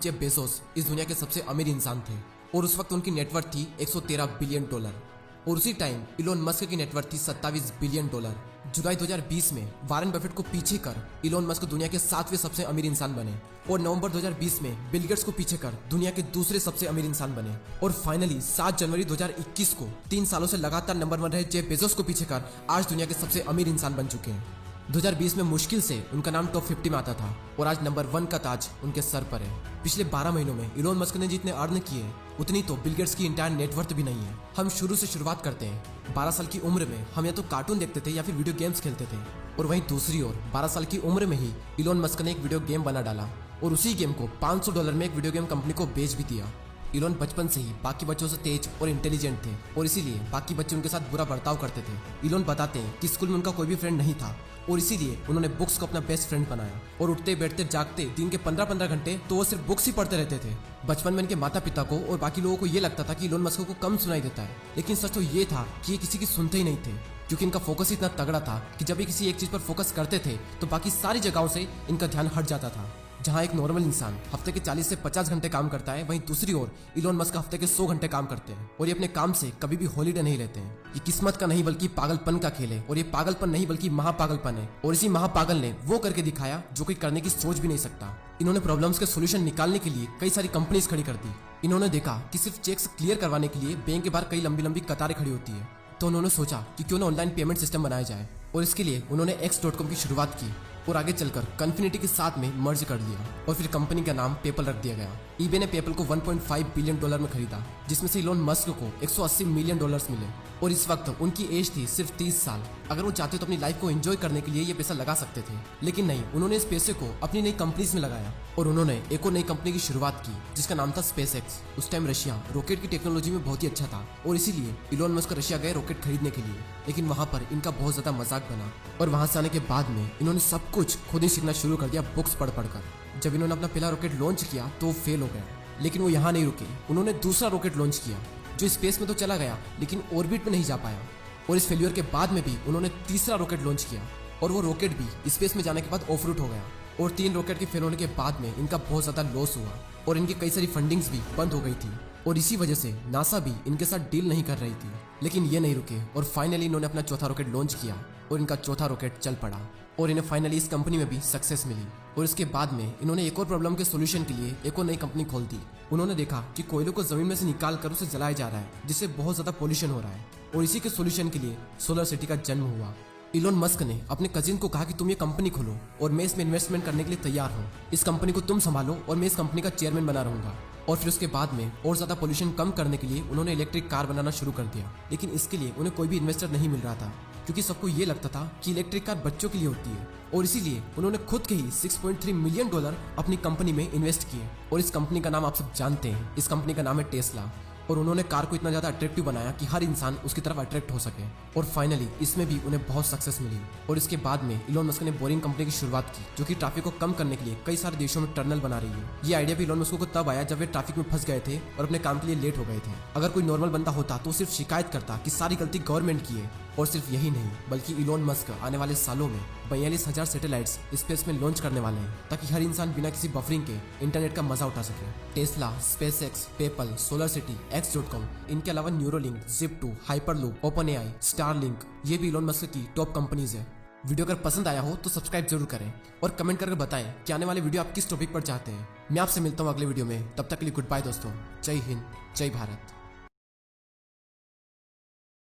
Jeff Bezos इस दुनिया के सबसे अमीर इंसान थे और उस वक्त उनकी नेटवर्थ थी 113 बिलियन डॉलर। और उसी टाइम इलोन मस्क की नेटवर्थ थी 27 बिलियन डॉलर। जुलाई 2020 में वारेन बफेट को पीछे कर इलोन मस्क दुनिया के 7वें सबसे अमीर इंसान बने और नवंबर 2020 में बिल गेट्स को पीछे कर दुनिया के दूसरे सबसे अमीर इंसान बने। और फाइनली 7 जनवरी 2021 को 3 सालों से लगातार नंबर 1 रहे जेफ बेजोस को पीछे कर आज दुनिया के सबसे अमीर इंसान बन चुके हैं। 2020 में मुश्किल से उनका नाम टॉप 50 में आता था और आज नंबर 1 का ताज उनके सर पर है। पिछले 12 महीनों में इलोन मस्क ने जितने अर्न किए उतनी तो बिल गेट्स की इंटायर नेटवर्थ भी नहीं है। हम शुरू से शुरुआत करते हैं। 12 साल की उम्र में हम या तो कार्टून देखते थे या फिर वीडियो गेम्स खेलते थे और वहीं दूसरी ओर 12 साल की उम्र में ही इलोन मस्क ने एक वीडियो गेम बना डाला और उसी गेम को $500 में एक वीडियो गेम कंपनी को बेच भी दिया। इलोन बचपन से ही बाकी बच्चों से तेज और इंटेलिजेंट थे और इसीलिए बाकी बच्चे उनके साथ बुरा बर्ताव करते थे। इलोन बताते हैं कि स्कूल में उनका कोई भी फ्रेंड नहीं था और इसीलिए उन्होंने बुक्स को अपना बेस्ट फ्रेंड बनाया और उठते बैठते जागते दिन के 15-15 घंटे तो वो सिर्फ बुक्स ही पढ़ते रहते थे। बचपन में इनके माता पिता को और बाकी लोगों को ये लगता था कि इलोन मस्क को कम सुनाई देता है, लेकिन सच तो ये था कि ये किसी की सुनते ही नहीं थे क्योंकि इनका फोकस इतना तगड़ा था कि जब ये किसी एक चीज पर फोकस करते थे तो बाकी सारी जगहों से इनका ध्यान हट जाता था। जहां एक नॉर्मल इंसान हफ्ते के 40 से 50 घंटे काम करता है, वहीं दूसरी ओर इलोन मस्क हफ्ते के 100 घंटे काम करते हैं और ये अपने काम से कभी भी हॉलीडे नहीं लेते हैं। ये किस्मत का नहीं बल्कि पागलपन का खेल है और ये पागलपन नहीं बल्कि महापागलपन है और इसी महापागल ने वो करके दिखाया जो कोई करने की सोच भी नहीं सकता। इन्होंने प्रॉब्लम्स के सोल्यूशन निकालने के लिए कई सारी कंपनीज खड़ी कर दी। इन्होंने देखा कि सिर्फ चेक्स क्लियर करवाने के लिए बैंक के बाहर कई लंबी लंबी कतारें खड़ी होती है, तो उन्होंने सोचा कि क्यों ना ऑनलाइन पेमेंट सिस्टम बनाया जाए और इसके लिए उन्होंने X.com की शुरुआत की और आगे चलकर कन्फिनिटी के साथ में मर्ज कर लिया और फिर कंपनी का नाम पेपल रख दिया गया। ईबे ने पेपल को $1.5 बिलियन में खरीदा, जिसमें से इलोन मस्क को $180 मिलियन मिले और इस वक्त उनकी एज थी सिर्फ 30 साल। अगर वो चाहते तो अपनी लाइफ को एंजॉय करने के लिए ये पैसा लगा सकते थे, लेकिन नहीं, उन्होंने इस पैसे को अपनी नई कंपनीज में लगाया और उन्होंने एक और नई कंपनी की शुरुआत की जिसका नाम था SpaceX। उस टाइम रशिया रॉकेट की टेक्नोलॉजी में बहुत ही अच्छा था और इसीलिए इलोन मस्क रशिया गए रॉकेट खरीदने के लिए, लेकिन वहां पर इनका बहुत ज्यादा मजाक बना और वहां से आने के बाद में इन्होंने सब कुछ खुद ही सीखना शुरू कर दिया बुक्स पढ़ पढ़कर। जब इन्होंने अपना पहला रॉकेट लॉन्च किया तो फेल हो गया, लेकिन वो यहाँ नहीं रुके। उन्होंने दूसरा रॉकेट लॉन्च किया जो स्पेस में तो चला गया लेकिन ऑर्बिट में नहीं जा पाया और इस फेल्यूर के बाद में भी उन्होंने तीसरा रॉकेट लॉन्च किया और वो रॉकेट भी स्पेस में जाने के बाद ऑफ रूट हो गया और 3 रॉकेट के फेल होने के बाद में इनका बहुत ज्यादा लॉस हुआ और इनकी कई सारी फंडिंग्स भी बंद हो गई थी और इसी वजह से नासा भी इनके साथ डील नहीं कर रही थी। लेकिन ये नहीं रुके और फाइनली इन्होंने अपना चौथा रॉकेट लॉन्च किया और इनका चौथा रॉकेट चल पड़ा और इन्हें फाइनली इस कंपनी में भी सक्सेस मिली। और इसके बाद में इन्होंने एक और प्रॉब्लम के सोल्यूशन के लिए एक और नई कंपनी खोल दी। उन्होंने देखा कि कोयलों को जमीन में से निकाल कर उसे जलाया जा रहा है जिससे बहुत ज्यादा पोल्यूशन हो रहा है और इसी के सोल्यूशन के लिए सोलर सिटी का जन्म हुआ। इलोन मस्क ने अपने कजिन को कहा कि तुम ये कंपनी खोलो और मैं इसमें इन्वेस्टमेंट करने के लिए तैयार हूँ। इस कंपनी को तुम संभालो और मैं इस कंपनी का चेयरमैन बना रहूंगा। और फिर उसके बाद में और ज्यादा पोल्यूशन कम करने के लिए उन्होंने इलेक्ट्रिक कार बनाना शुरू कर दिया, लेकिन इसके लिए उन्हें कोई भी इन्वेस्टर नहीं मिल रहा था क्योंकि सबको ये लगता था कि इलेक्ट्रिक कार बच्चों के लिए होती है और इसीलिए उन्होंने खुद के ही $6.3 मिलियन अपनी कंपनी में इन्वेस्ट किए और इस कंपनी का नाम आप सब जानते हैं। इस कंपनी का नाम है टेस्ला और उन्होंने कार को इतना ज्यादा अट्रैक्टिव बनाया कि हर इंसान उसकी तरफ अट्रैक्ट हो सके और फाइनली इसमें भी उन्हें बहुत सक्सेस मिली। और इसके बाद में इलोन मस्क ने बोरिंग कंपनी की शुरुआत की जो कि ट्रैफिक को कम करने के लिए कई सारे देशों में टनल बना रही है। ये आइडिया भी इलोन मस्क को तब आया जब वे ट्रैफिक में फंस गए थे और अपने काम के लिए लेट हो गए थे। अगर कोई नॉर्मल बंदा होता तो सिर्फ शिकायत करता कि सारी गलती गवर्नमेंट की है। और सिर्फ यही नहीं बल्कि इलोन मस्क आने वाले सालों में 42,000 सैटेलाइट्स स्पेस में लॉन्च करने वाले हैं ताकि हर इंसान बिना किसी बफरिंग के इंटरनेट का मजा उठा सके। Tesla, SpaceX, PayPal, solar city, X.com, इनके अलावा Neuralink, Zip2, hyperloop, OpenAI, Starlink, ये भी इलोन मस्क की टॉप कंपनीज है। वीडियो अगर पसंद आया हो तो सब्सक्राइब जरूर करें और कमेंट करके बताएं कि आने वाले वीडियो आप किस टॉपिक पर चाहते हैं। मैं आपसे मिलता हूँ अगले वीडियो में, तब तक के लिए गुड बाय दोस्तों। जय हिंद, जय भारत।